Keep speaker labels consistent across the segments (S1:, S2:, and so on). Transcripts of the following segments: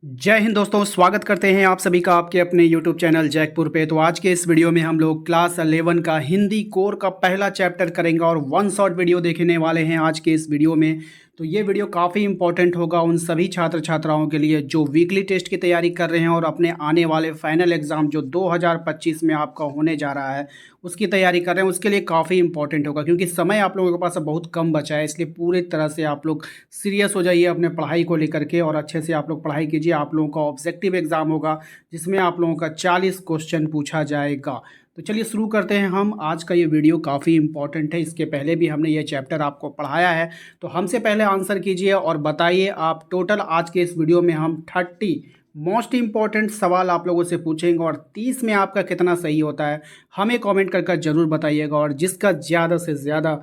S1: जय हिंद दोस्तों, स्वागत करते हैं आप सभी का आपके अपने YouTube चैनल जैकपुर पे। तो आज के इस वीडियो में हम लोग क्लास 11 का हिंदी कोर का पहला चैप्टर करेंगे और वन शॉट वीडियो देखने वाले हैं आज के इस वीडियो में। तो ये वीडियो काफ़ी इंपॉर्टेंट होगा उन सभी छात्र छात्राओं के लिए जो वीकली टेस्ट की तैयारी कर रहे हैं और अपने आने वाले फाइनल एग्ज़ाम जो 2025 में आपका होने जा रहा है उसकी तैयारी कर रहे हैं। उसके लिए काफ़ी इंपॉर्टेंट होगा क्योंकि समय आप लोगों के पास अब बहुत कम बचा है, इसलिए पूरी तरह से आप लोग सीरियस हो जाइए अपने पढ़ाई को लेकर के और अच्छे से आप लोग पढ़ाई कीजिए। आप लोगों का ऑब्जेक्टिव एग्ज़ाम होगा जिसमें आप लोगों का 40 क्वेश्चन पूछा जाएगा। तो चलिए शुरू करते हैं हम। आज का ये वीडियो काफ़ी इंपॉर्टेंट है, इसके पहले भी हमने ये चैप्टर आपको पढ़ाया है। तो हमसे पहले आंसर कीजिए और बताइए आप टोटल आज के इस वीडियो में हम 30 मोस्ट इंपॉर्टेंट सवाल आप लोगों से पूछेंगे और 30 में आपका कितना सही होता है हमें कमेंट कर कर ज़रूर बताइएगा। और जिसका ज़्यादा से ज़्यादा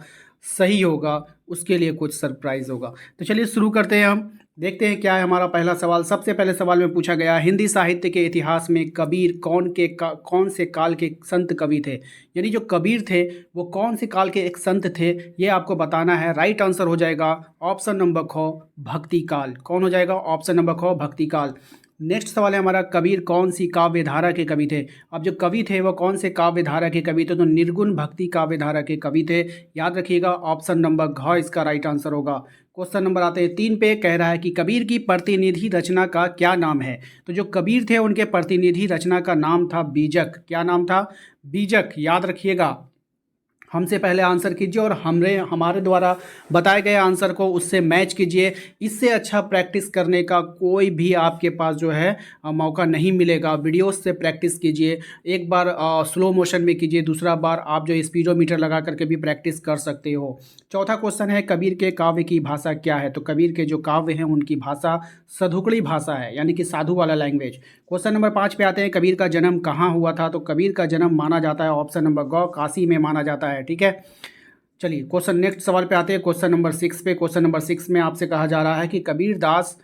S1: सही होगा उसके लिए कुछ सरप्राइज़ होगा। तो चलिए शुरू करते हैं हम। देखते हैं क्या है हमारा पहला सवाल। सबसे पहले सवाल में पूछा गया, हिंदी साहित्य के इतिहास में कबीर कौन से काल के संत कवि थे। यानी जो कबीर थे वो कौन से काल के एक संत थे, ये आपको बताना है। राइट आंसर हो जाएगा ऑप्शन नंबर ख, भक्ति काल। कौन हो जाएगा? ऑप्शन नंबर ख, भक्ति काल। नेक्स्ट सवाल है हमारा, कबीर कौन सी काव्य धारा के कवि थे। अब जो कवि थे वो कौन से काव्य धारा के कवि थे? तो निर्गुण भक्ति काव्य धारा के कवि थे। याद रखिएगा ऑप्शन नंबर घ इसका राइट आंसर होगा। क्वेश्चन नंबर आते हैं 3 पे। कह रहा है कि कबीर की प्रतिनिधि रचना का क्या नाम है। तो जो कबीर थे उनके प्रतिनिधि रचना का नाम था बीजक। क्या नाम था? बीजक। याद रखिएगा। हमसे पहले आंसर कीजिए और हमारे द्वारा बताए गए आंसर को उससे मैच कीजिए। इससे अच्छा प्रैक्टिस करने का कोई भी आपके पास जो है मौका नहीं मिलेगा। वीडियोस से प्रैक्टिस कीजिए। एक बार स्लो मोशन में कीजिए, दूसरा बार आप जो स्पीडोमीटर लगा करके भी प्रैक्टिस कर सकते हो। चौथा क्वेश्चन है, कबीर के काव्य की भाषा क्या है। तो कबीर के जो काव्य हैं उनकी भाषा सधुकड़ी भाषा है, यानी कि साधु वाला लैंग्वेज। क्वेश्चन नंबर 5 पे आते हैं, कबीर का जन्म कहाँ हुआ था। तो कबीर का जन्म माना जाता है ऑप्शन नंबर ग, काशी में माना जाता है। ठीक है, चलिए क्वेश्चन नेक्स्ट सवाल पे आते हैं। क्वेश्चन नंबर 6 पे। क्वेश्चन नंबर 6 में आपसे कहा जा रहा है कि कबीर दास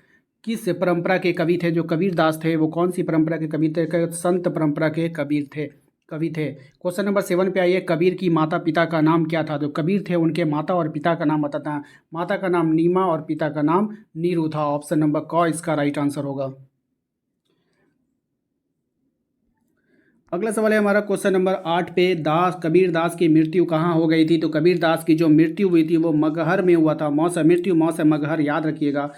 S1: किस परंपरा के कवि थे। जो कबीर दास थे वो कौन सी परंपरा के कवि थे? संत परंपरा के कवि थे। क्वेश्चन नंबर 7 पे आइए, कबीर की माता पिता का नाम क्या था। तो कबीर थे उनके माता और पिता का नाम बताता है। माता का नाम नीमा और पिता का नाम नीरू था। ऑप्शन नंबर क इसका राइट आंसर होगा। अगला सवाल है हमारा क्वेश्चन नंबर 8 पे। कबीर दास की मृत्यु कहाँ हो गई थी। तो कबीर दास की जो मृत्यु हुई थी वो मगहर में हुआ था। मौ से मृत्यु, मौ से मगहर। याद रखिएगा।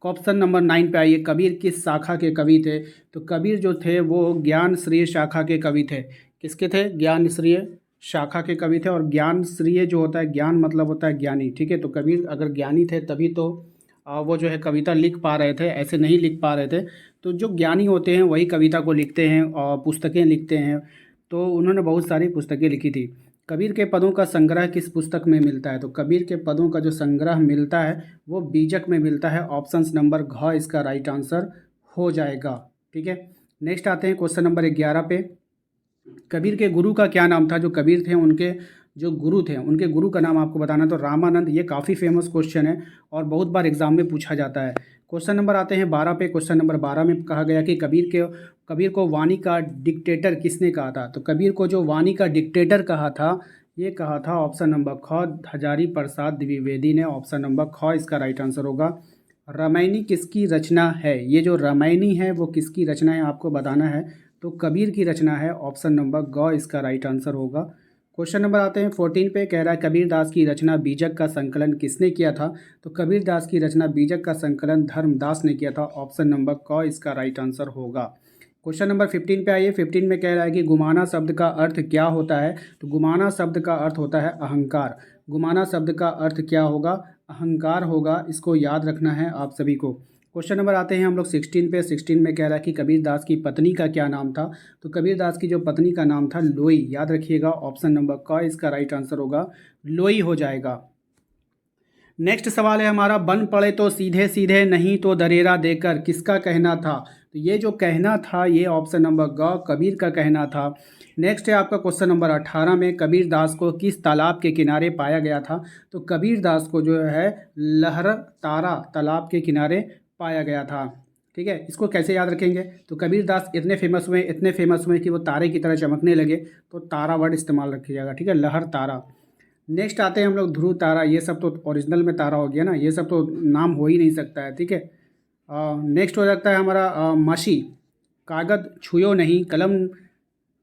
S1: ऑप्शन नंबर 9 पे आइए, कबीर किस शाखा के कवि थे। तो कबीर जो थे वो ज्ञान श्रेय शाखा के कवि थे। किसके थे? ज्ञान श्रेय शाखा के कवि थे। और ज्ञान श्रेय जो होता है, ज्ञान मतलब होता है ज्ञानी। ठीक है, तो कबीर अगर ज्ञानी थे तभी तो वो जो है कविता लिख पा रहे थे, ऐसे नहीं लिख पा रहे थे। तो जो ज्ञानी होते हैं वही कविता को लिखते हैं और पुस्तकें लिखते हैं। तो उन्होंने बहुत सारी पुस्तकें लिखी थी। कबीर के पदों का संग्रह किस पुस्तक में मिलता है। तो कबीर के पदों का जो संग्रह मिलता है वो बीजक में मिलता है। ऑप्शन नंबर घ इसका राइट आंसर हो जाएगा। ठीक है, नेक्स्ट आते हैं क्वेश्चन नंबर 11 पे। कबीर के गुरु का क्या नाम था। जो कबीर थे उनके जो गुरु थे उनके गुरु का नाम आपको बताना है। तो रामानंद। ये काफ़ी फेमस क्वेश्चन है और बहुत बार एग्जाम में पूछा जाता है। क्वेश्चन नंबर आते हैं 12 पे। क्वेश्चन नंबर 12 में कहा गया कि कबीर को वाणी का डिक्टेटर किसने कहा था। तो कबीर को जो वाणी का डिक्टेटर कहा था, ये कहा था ऑप्शन नंबर ख, हजारी प्रसाद द्विवेदी ने। ऑप्शन नंबर ख इसका राइट आंसर होगा। रामायणी किसकी रचना है। ये जो रामायणी है वो किसकी रचना है आपको बताना है। तो कबीर की रचना है। ऑप्शन नंबर ग इसका राइट आंसर होगा। क्वेश्चन नंबर आते हैं 14 पे। कह रहा है कबीर दास की रचना बीजक का संकलन किसने किया था। तो कबीर दास की रचना बीजक का संकलन धर्मदास ने किया था। ऑप्शन नंबर क इसका राइट आंसर होगा। क्वेश्चन नंबर 15 पे आइए। 15 में कह रहा है कि गुमाना शब्द का अर्थ क्या होता है। तो गुमाना शब्द का अर्थ होता है अहंकार। गुमाना शब्द का अर्थ क्या होगा? अहंकार होगा। इसको याद रखना है आप सभी को। क्वेश्चन नंबर आते हैं हम लोग 16 पे। 16 में कह रहा है कि कबीर दास की पत्नी का क्या नाम था। तो कबीर दास की जो पत्नी का नाम था लोई। याद रखिएगा ऑप्शन नंबर क इसका राइट आंसर होगा। लोई हो जाएगा। नेक्स्ट सवाल है हमारा, बन पड़े तो सीधे सीधे नहीं तो दरेरा देकर, किसका कहना था। तो ये जो कहना था ये ऑप्शन नंबर ग, कबीर का कहना था। नेक्स्ट है आपका क्वेश्चन नंबर 18 में, कबीर दास को किस तालाब के किनारे पाया गया था। तो कबीर दास को जो है लहर तारा तालाब के किनारे पाया गया था। ठीक है, इसको कैसे याद रखेंगे। तो कबीर दास इतने फेमस हुए कि वो तारे की तरह चमकने लगे, तो तारा वर्ड इस्तेमाल रखिएगा। ठीक है, लहर तारा। नेक्स्ट आते हैं हम लोग ध्रुव तारा। ये सब तो ओरिजिनल में तारा हो गया ना, ये सब तो नाम हो ही नहीं सकता है। ठीक है, नेक्स्ट हो सकता है हमारा मशी, कागद छुयो नहीं, कलम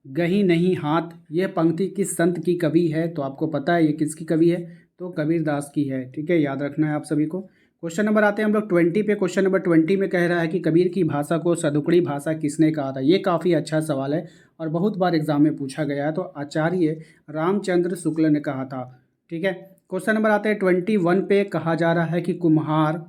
S1: गही नहीं हाथ, यह पंक्ति किस संत की कवि है? तो आपको पता है ये किसकी कवि है, तो कबीरदास की है। ठीक है, याद रखना है आप सभी को। क्वेश्चन नंबर आते हैं हम लोग 20 पे। क्वेश्चन नंबर 20 में कह रहा है कि कबीर की भाषा को सदुकड़ी भाषा किसने कहा था? ये काफ़ी अच्छा सवाल है और बहुत बार एग्जाम में पूछा गया है। तो आचार्य रामचंद्र शुक्ल ने कहा था। ठीक है, क्वेश्चन नंबर आते हैं 21 पे। कहा जा रहा है कि कुम्हार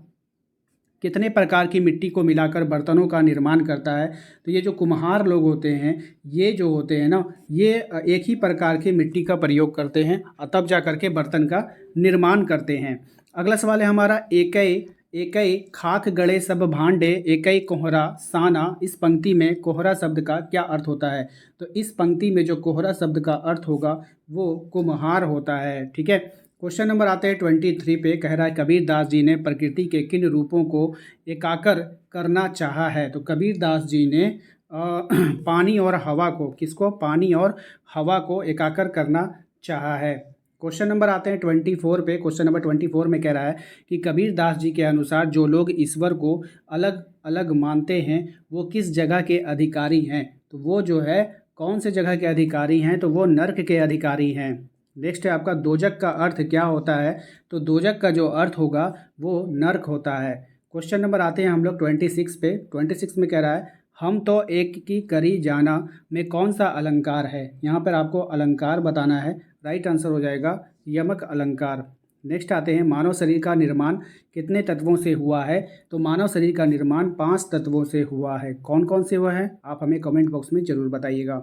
S1: कितने प्रकार की मिट्टी को मिलाकर बर्तनों का निर्माण करता है? तो ये जो कुम्हार लोग होते हैं, ये जो होते हैं ना, ये एक ही प्रकार की मिट्टी का प्रयोग करते हैं और तब जा करके बर्तन का निर्माण करते हैं। अगला सवाल है हमारा, एकई एकई खाक गड़े सब भांडे, एकई कोहरा साना। इस पंक्ति में कोहरा शब्द का क्या अर्थ होता है? तो इस पंक्ति में जो कोहरा शब्द का अर्थ होगा वो कुम्हार होता है। ठीक है, क्वेश्चन नंबर आते हैं 23 पे। कह रहा है कबीरदास जी ने प्रकृति के किन रूपों को एकाकर करना चाहा है? तो कबीरदास जी ने पानी और हवा को, किसको? पानी और हवा को एकाकर करना चाहा है। क्वेश्चन नंबर आते हैं 24 पे। क्वेश्चन नंबर 24 में कह रहा है कि कबीरदास जी के अनुसार जो लोग ईश्वर को अलग अलग मानते हैं वो किस जगह के अधिकारी हैं? तो वो जो है कौन से जगह के अधिकारी हैं? तो वो नर्क के अधिकारी हैं। नेक्स्ट है आपका, दोजक का अर्थ क्या होता है? तो दोजक का जो अर्थ होगा वो नर्क होता है। क्वेश्चन नंबर आते हैं हम लोग 26 पे। 26 में कह रहा है हम तो एक की करी जाना में कौन सा अलंकार है? यहाँ पर आपको अलंकार बताना है। राइट आंसर हो जाएगा यमक अलंकार। नेक्स्ट आते हैं, मानव शरीर का निर्माण कितने तत्वों से हुआ है? तो मानव शरीर का निर्माण 5 तत्वों से हुआ है। कौन कौन से हुआ है आप हमें कमेंट बॉक्स में ज़रूर बताइएगा।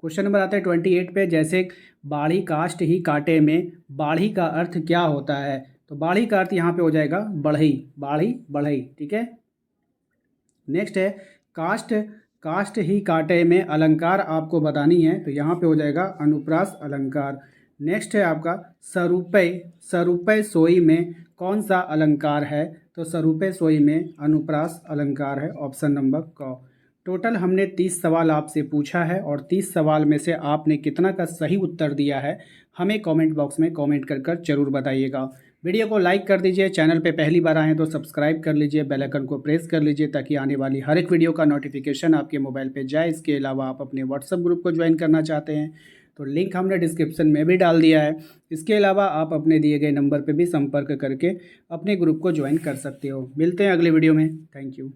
S1: क्वेश्चन नंबर आता है 28 पे। जैसे बाढ़ी काष्ठ ही काटे में, बाढ़ी का अर्थ क्या होता है? तो बाढ़ी का अर्थ यहाँ पे हो जाएगा बढ़ई, बाढ़ी बढ़ई। ठीक है, नेक्स्ट है काष्ठ काष्ठ ही काटे में अलंकार आपको बतानी है। तो यहाँ पे हो जाएगा अनुप्रास अलंकार। नेक्स्ट है आपका सरूपय सरूपय सोई में कौन सा अलंकार है? तो सरूपय सोई में अनुप्रास अलंकार है, ऑप्शन नंबर क। टोटल हमने 30 सवाल आपसे पूछा है और 30 सवाल में से आपने कितना का सही उत्तर दिया है हमें कमेंट बॉक्स में कमेंट कर जरूर बताइएगा। वीडियो को लाइक कर दीजिए, चैनल पे पहली बार आए हैं तो सब्सक्राइब कर लीजिए, बेल आइकन को प्रेस कर लीजिए ताकि आने वाली हर एक वीडियो का नोटिफिकेशन आपके मोबाइल पे जाए। इसके अलावा आप अपने व्हाट्सएप ग्रुप को ज्वाइन करना चाहते हैं तो लिंक हमने डिस्क्रिप्शन में भी डाल दिया है। इसके अलावा आप अपने दिए गए नंबर पर भी संपर्क करके अपने ग्रुप को ज्वाइन कर सकते हो। मिलते हैं अगले वीडियो में। Thank you.